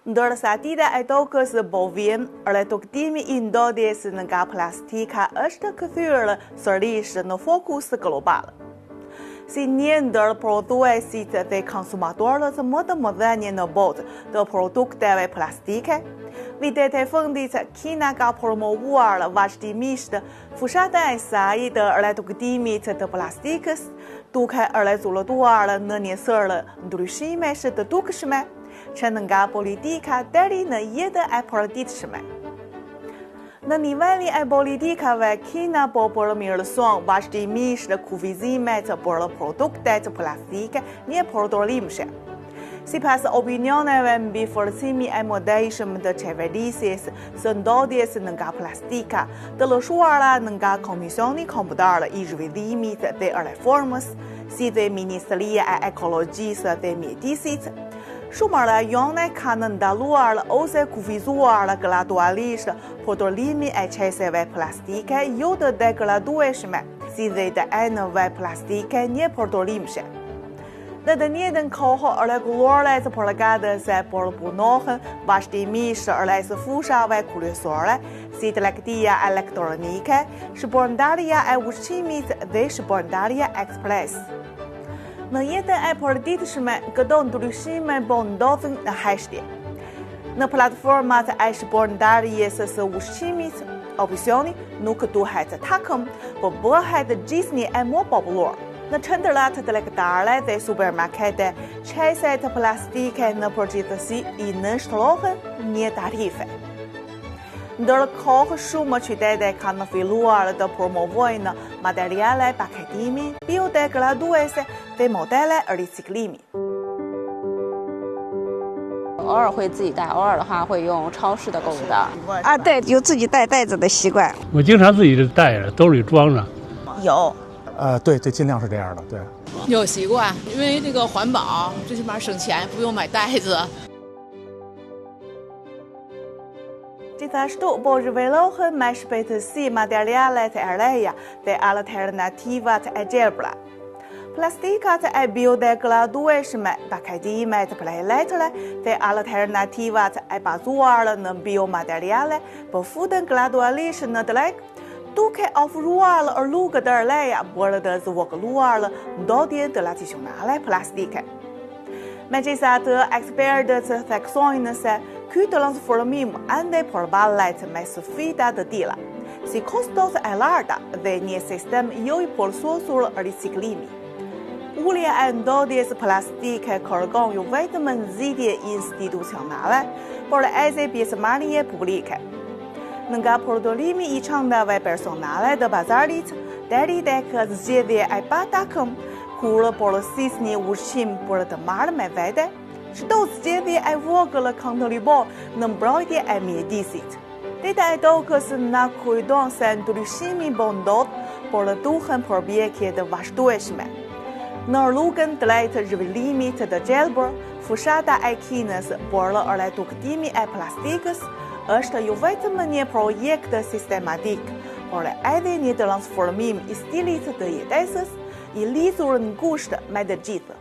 ndërsa tira e tokës bovin, rretokëtimi I ndodhjes nga plastika është kthyer sërish në fokus global. Si një ndër prodhuesit dhe konsumatorët më të mëdhenj në botë të produkteve plastike, vitet e fundit Kina ka promovuar vazhdimisht fushata e saj të rretokëtimit të plastikës, duke rezultuar në një sër ndryshimesh të dukshme, që nga politika deri në jetën e përditshme. Në nivelin e politikave, Kina po përmirëson vazhdimisht kufizimet për produktet plastike një përdorimshme. Sipas opinioneve mbi forcimin e mëdhenjshëm të qeverisjes së ndodhjes nga plastika, të lëshuara nga Komisioni Kombëtar I Zhvillimit dhe Reformës, si dhe Ministria e Ekologjisë dhe Mjedisit, shumë rajone kanë ndaluar ose kufizuar gradualisht përdorimin e qeseve plastike jo të degradueshme, si dhe të enëve plastike një përdorimshme. Në të njëjtën kohë, rregulloret përgatëse përpunohen vazhdimisht rreth fushave kryesore, si tregtia elektronike, shpërndarja e ushqimit dhe shpërndarja ekspres. Në jetën e përditshme, këto ndryshime po ndodhin në heshtje. Në platformat e shpërndarjes së ushqimit, opsioni nuk duhet takëm, por bëhet gjithnjë e më popullor. Në qendrat tregtare dhe supermarkete, qeset plastike në përgjithësi I nënshtrohen një tarife. Ndërkohë, shumë qytete kanë filluar të promovojnë materiale paketimi, biodegraduese dhe modele riciklimi. 偶尔会自己带，偶尔的话会用超市的购物袋。对，有自己带袋子的习惯。我经常自己带着，兜里装着。有。对，尽量是这样的，对。有习惯，因为这个环保，最起码省钱，不用买袋子。 Gjithashtu, po zhvillohen me shpejtësi materialet e reja dhe alternativat e gjelbra. Plastikat e biodegradueshme, paketimet prej letre dhe alternativat e bazuar në biomateriale po futen gradualisht në treg, duke ofruar rrugë të reja për të zvogëluar ndodhjen tradicionale plastike. Megjithatë, ekspertët theksojnë se ky transformim ende përballet me sfida të tilla, si kostos e larta dhe një sistem jo I përsosur riciklimi. Ulja e ndodhjes plastike kërkon jo vetëm nxitje institucionale, por edhe pjesëmarrje publike. Nga përdorimi I çantave personale të bazarit deri tek zgjedhja e patakëm, kur porosisni ushqim për të marrë me vete, çdo zgjedhje e vogël kontribon në mbrojtje e mjedisit. Dita e tokës na kujton se ndryshimi po ndodh, por duhen përpjekje të vazhdueshme. Në rrugën drejt zhvillimit të gjelbër, fushata e Kinës për rretokëtimin e plastikës është jo vetëm një projekt sistematik, por edhe një transformim I stilit të jetesës I lidhur ngushtë me të gjithë.